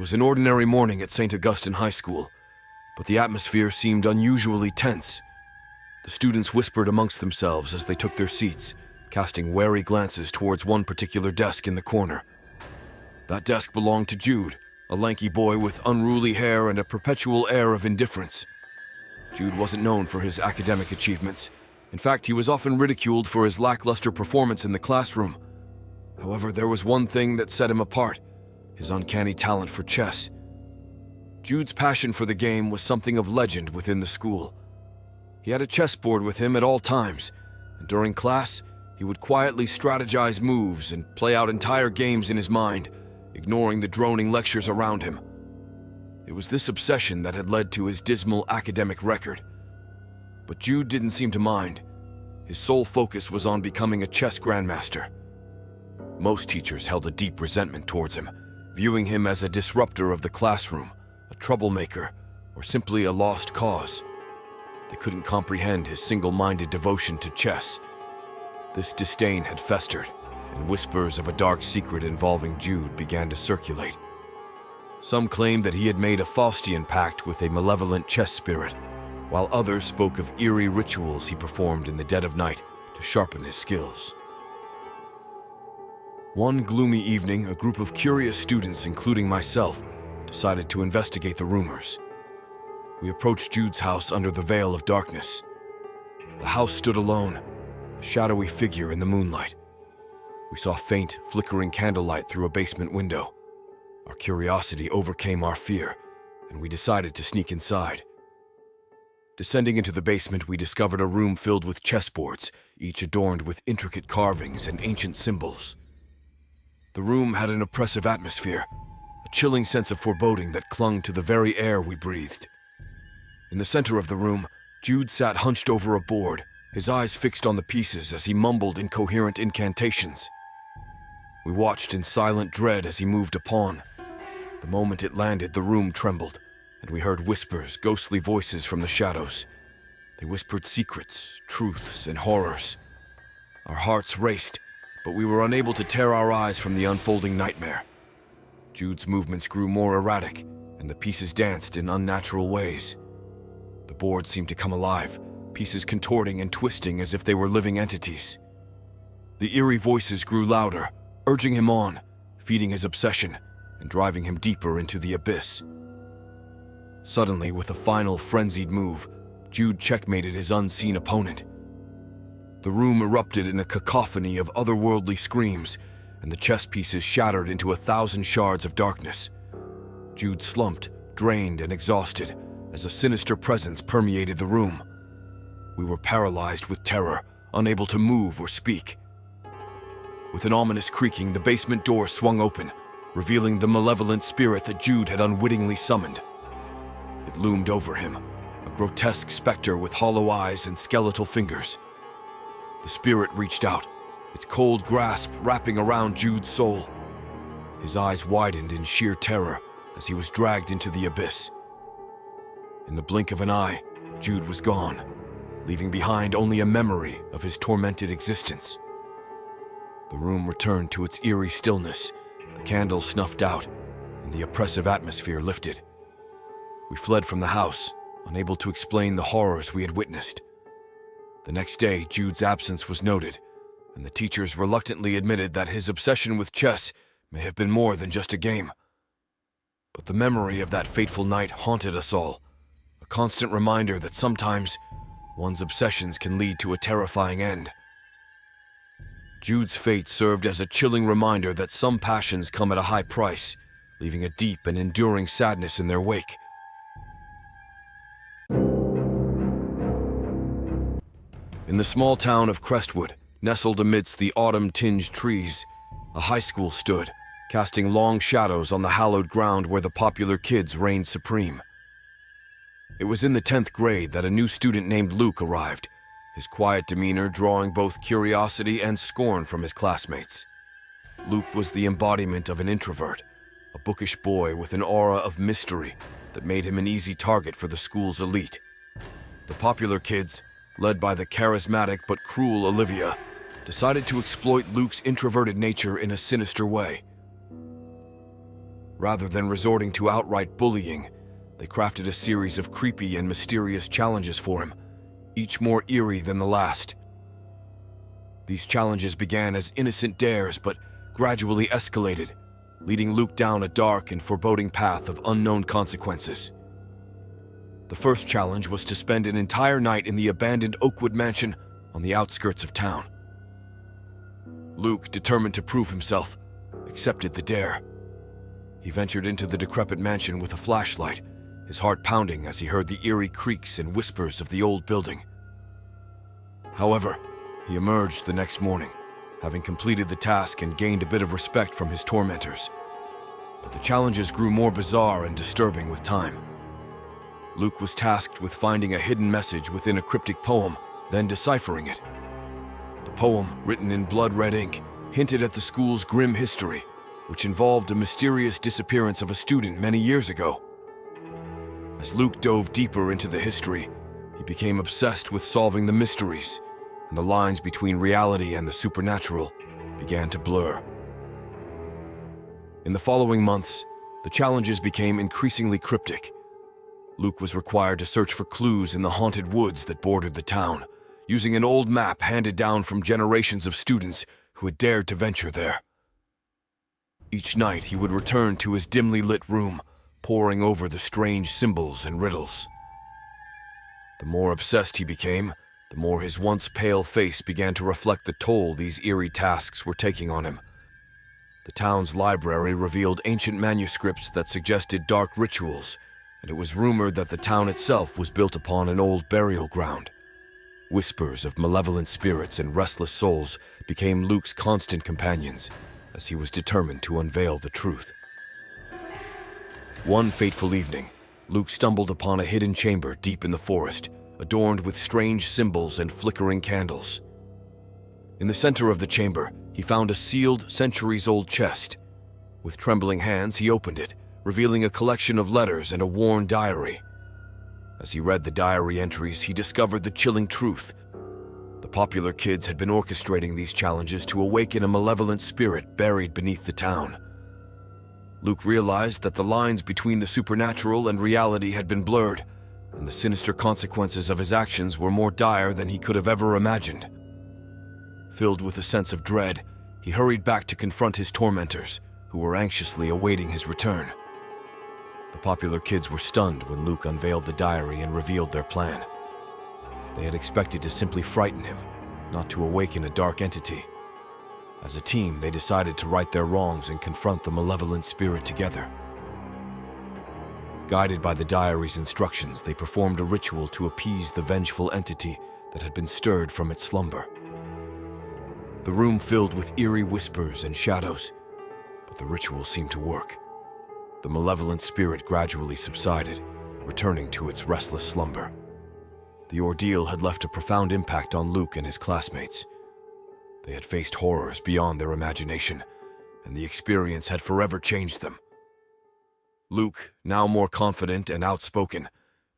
was an ordinary morning at St. Augustine High School, but the atmosphere seemed unusually tense. The students whispered amongst themselves as they took their seats, casting wary glances towards one particular desk in the corner. That desk belonged to Jude, a lanky boy with unruly hair and a perpetual air of indifference. Jude wasn't known for his academic achievements. In fact, he was often ridiculed for his lackluster performance in the classroom. However, there was one thing that set him apart: his uncanny talent for chess. Jude's passion for the game was something of legend within the school. He had a chessboard with him at all times, and during class, he would quietly strategize moves and play out entire games in his mind, ignoring the droning lectures around him. It was this obsession that had led to his dismal academic record. But Jude didn't seem to mind. His sole focus was on becoming a chess grandmaster. Most teachers held a deep resentment towards him, viewing him as a disruptor of the classroom, a troublemaker, or simply a lost cause. They couldn't comprehend his single-minded devotion to chess. This disdain had festered, and whispers of a dark secret involving Jude began to circulate. Some claimed that he had made a Faustian pact with a malevolent chess spirit, while others spoke of eerie rituals he performed in the dead of night to sharpen his skills. One gloomy evening, a group of curious students, including myself, decided to investigate the rumors. We approached Jude's house under the veil of darkness. The house stood alone, a shadowy figure in the moonlight. We saw faint, flickering candlelight through a basement window. Our curiosity overcame our fear, and we decided to sneak inside. Descending into the basement, we discovered a room filled with chessboards, each adorned with intricate carvings and ancient symbols. The room had an oppressive atmosphere, a chilling sense of foreboding that clung to the very air we breathed. In the center of the room, Jude sat hunched over a board, his eyes fixed on the pieces as he mumbled incoherent incantations. We watched in silent dread as he moved a pawn. The moment it landed, the room trembled, and we heard whispers, ghostly voices from the shadows. They whispered secrets, truths, and horrors. Our hearts raced, but we were unable to tear our eyes from the unfolding nightmare. Jude's movements grew more erratic, and the pieces danced in unnatural ways. The board seemed to come alive, pieces contorting and twisting as if they were living entities. The eerie voices grew louder, urging him on, feeding his obsession, and driving him deeper into the abyss. Suddenly, with a final frenzied move, Jude checkmated his unseen opponent. The room erupted in a cacophony of otherworldly screams, and the chess pieces shattered into 1,000 shards of darkness. Jude slumped, drained and exhausted, as a sinister presence permeated the room. We were paralyzed with terror, unable to move or speak. With an ominous creaking, the basement door swung open, revealing the malevolent spirit that Jude had unwittingly summoned. It loomed over him, a grotesque specter with hollow eyes and skeletal fingers. The spirit reached out, its cold grasp wrapping around Jude's soul. His eyes widened in sheer terror as he was dragged into the abyss. In the blink of an eye, Jude was gone, leaving behind only a memory of his tormented existence. The room returned to its eerie stillness, the candles snuffed out, and the oppressive atmosphere lifted. We fled from the house, unable to explain the horrors we had witnessed. The next day, Jude's absence was noted, and the teachers reluctantly admitted that his obsession with chess may have been more than just a game. But the memory of that fateful night haunted us all, a constant reminder that sometimes one's obsessions can lead to a terrifying end. Jude's fate served as a chilling reminder that some passions come at a high price, leaving a deep and enduring sadness in their wake. In the small town of Crestwood, nestled amidst the autumn-tinged trees, a high school stood, casting long shadows on the hallowed ground where the popular kids reigned supreme. It was in the 10th grade that a new student named Luke arrived, his quiet demeanor drawing both curiosity and scorn from his classmates. Luke was the embodiment of an introvert, a bookish boy with an aura of mystery that made him an easy target for the school's elite. The popular kids, led by the charismatic but cruel Olivia, decided to exploit Luke's introverted nature in a sinister way. Rather than resorting to outright bullying, they crafted a series of creepy and mysterious challenges for him, each more eerie than the last. These challenges began as innocent dares, but gradually escalated, leading Luke down a dark and foreboding path of unknown consequences. The first challenge was to spend an entire night in the abandoned Oakwood mansion on the outskirts of town. Luke, determined to prove himself, accepted the dare. He ventured into the decrepit mansion with a flashlight, his heart pounding as he heard the eerie creaks and whispers of the old building. However, he emerged the next morning, having completed the task and gained a bit of respect from his tormentors. But the challenges grew more bizarre and disturbing with time. Luke was tasked with finding a hidden message within a cryptic poem, then deciphering it. The poem, written in blood-red ink, hinted at the school's grim history, which involved a mysterious disappearance of a student many years ago. As Luke dove deeper into the history, he became obsessed with solving the mysteries, and the lines between reality and the supernatural began to blur. In the following months, the challenges became increasingly cryptic. Luke was required to search for clues in the haunted woods that bordered the town, using an old map handed down from generations of students who had dared to venture there. Each night, he would return to his dimly lit room, poring over the strange symbols and riddles. The more obsessed he became, the more his once pale face began to reflect the toll these eerie tasks were taking on him. The town's library revealed ancient manuscripts that suggested dark rituals, and it was rumored that the town itself was built upon an old burial ground. Whispers of malevolent spirits and restless souls became Luke's constant companions, as he was determined to unveil the truth. One fateful evening, Luke stumbled upon a hidden chamber deep in the forest, adorned with strange symbols and flickering candles. In the center of the chamber, he found a sealed, centuries-old chest. With trembling hands, he opened it, revealing a collection of letters and a worn diary. As he read the diary entries, he discovered the chilling truth. The popular kids had been orchestrating these challenges to awaken a malevolent spirit buried beneath the town. Luke realized that the lines between the supernatural and reality had been blurred, and the sinister consequences of his actions were more dire than he could have ever imagined. Filled with a sense of dread, he hurried back to confront his tormentors, who were anxiously awaiting his return. The popular kids were stunned when Luke unveiled the diary and revealed their plan. They had expected to simply frighten him, not to awaken a dark entity. As a team, they decided to right their wrongs and confront the malevolent spirit together. Guided by the diary's instructions, they performed a ritual to appease the vengeful entity that had been stirred from its slumber. The room filled with eerie whispers and shadows, but the ritual seemed to work. The malevolent spirit gradually subsided, returning to its restless slumber. The ordeal had left a profound impact on Luke and his classmates. They had faced horrors beyond their imagination, and the experience had forever changed them. Luke, now more confident and outspoken,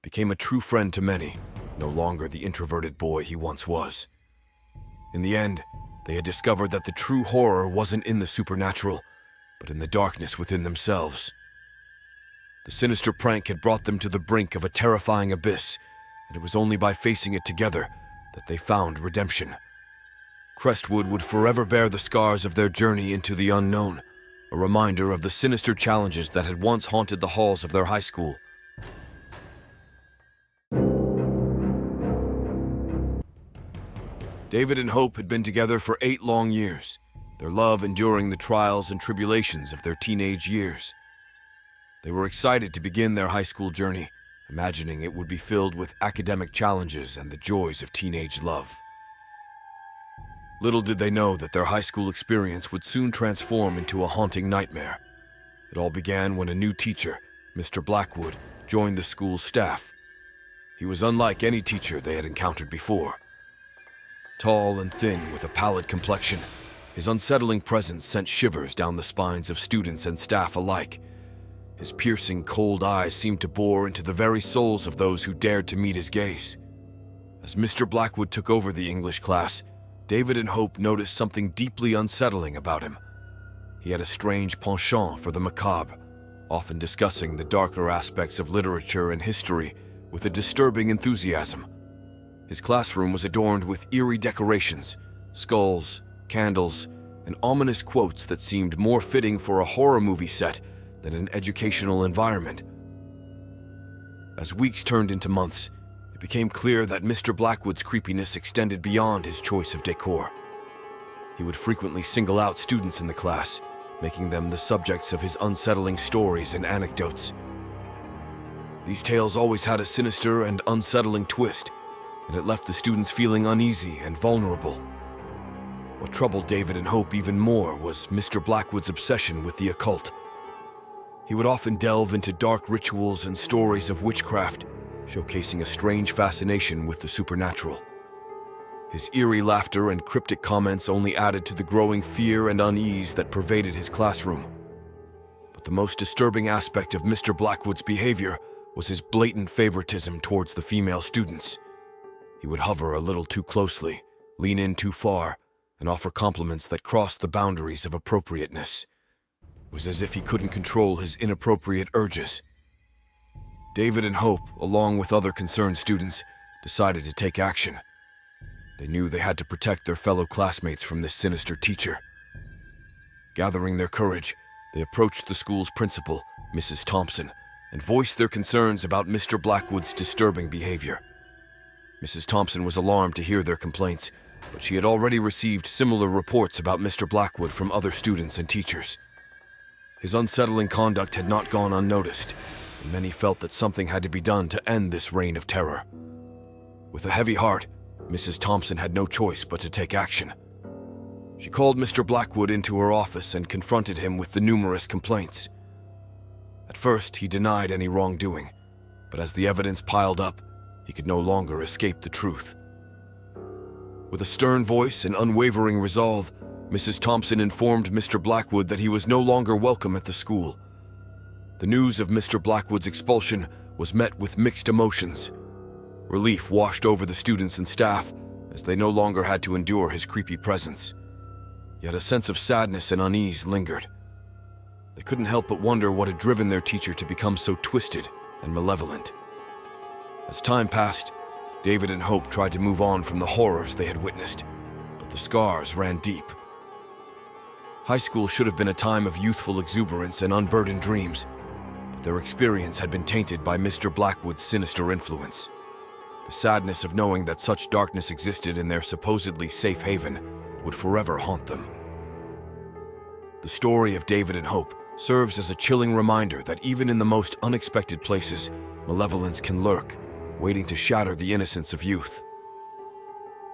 became a true friend to many, no longer the introverted boy he once was. In the end, they had discovered that the true horror wasn't in the supernatural, but in the darkness within themselves. The sinister prank had brought them to the brink of a terrifying abyss, and it was only by facing it together that they found redemption. Crestwood would forever bear the scars of their journey into the unknown, a reminder of the sinister challenges that had once haunted the halls of their high school. David and Hope had been together for 8 long years, their love enduring the trials and tribulations of their teenage years. They were excited to begin their high school journey, imagining it would be filled with academic challenges and the joys of teenage love. Little did they know that their high school experience would soon transform into a haunting nightmare. It all began when a new teacher, Mr. Blackwood, joined the school's staff. He was unlike any teacher they had encountered before. Tall and thin with a pallid complexion, his unsettling presence sent shivers down the spines of students and staff alike. His piercing, cold eyes seemed to bore into the very souls of those who dared to meet his gaze. As Mr. Blackwood took over the English class, David and Hope noticed something deeply unsettling about him. He had a strange penchant for the macabre, often discussing the darker aspects of literature and history with a disturbing enthusiasm. His classroom was adorned with eerie decorations, skulls, candles, and ominous quotes that seemed more fitting for a horror movie set than an educational environment. As weeks turned into months, it became clear that Mr. Blackwood's creepiness extended beyond his choice of decor. He would frequently single out students in the class, making them the subjects of his unsettling stories and anecdotes. These tales always had a sinister and unsettling twist, and it left the students feeling uneasy and vulnerable. What troubled David and Hope even more was Mr. Blackwood's obsession with the occult. He would often delve into dark rituals and stories of witchcraft, showcasing a strange fascination with the supernatural. His eerie laughter and cryptic comments only added to the growing fear and unease that pervaded his classroom. But the most disturbing aspect of Mr. Blackwood's behavior was his blatant favoritism towards the female students. He would hover a little too closely, lean in too far, and offer compliments that crossed the boundaries of appropriateness. It was as if he couldn't control his inappropriate urges. David and Hope, along with other concerned students, decided to take action. They knew they had to protect their fellow classmates from this sinister teacher. Gathering their courage, they approached the school's principal, Mrs. Thompson, and voiced their concerns about Mr. Blackwood's disturbing behavior. Mrs. Thompson was alarmed to hear their complaints, but she had already received similar reports about Mr. Blackwood from other students and teachers. His unsettling conduct had not gone unnoticed, and many felt that something had to be done to end this reign of terror. With a heavy heart, Mrs. Thompson had no choice but to take action. She called Mr. Blackwood into her office and confronted him with the numerous complaints. At first, he denied any wrongdoing, but as the evidence piled up, he could no longer escape the truth. With a stern voice and unwavering resolve, Mrs. Thompson informed Mr. Blackwood that he was no longer welcome at the school. The news of Mr. Blackwood's expulsion was met with mixed emotions. Relief washed over the students and staff as they no longer had to endure his creepy presence. Yet a sense of sadness and unease lingered. They couldn't help but wonder what had driven their teacher to become so twisted and malevolent. As time passed, David and Hope tried to move on from the horrors they had witnessed, but the scars ran deep. High school should have been a time of youthful exuberance and unburdened dreams, but their experience had been tainted by Mr. Blackwood's sinister influence. The sadness of knowing that such darkness existed in their supposedly safe haven would forever haunt them. The story of David and Hope serves as a chilling reminder that even in the most unexpected places, malevolence can lurk, waiting to shatter the innocence of youth.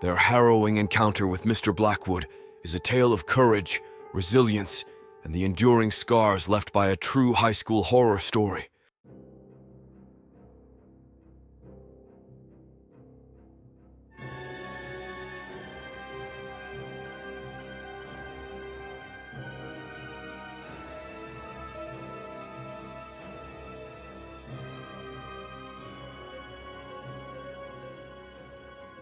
Their harrowing encounter with Mr. Blackwood is a tale of courage, resilience, and the enduring scars left by a true high school horror story.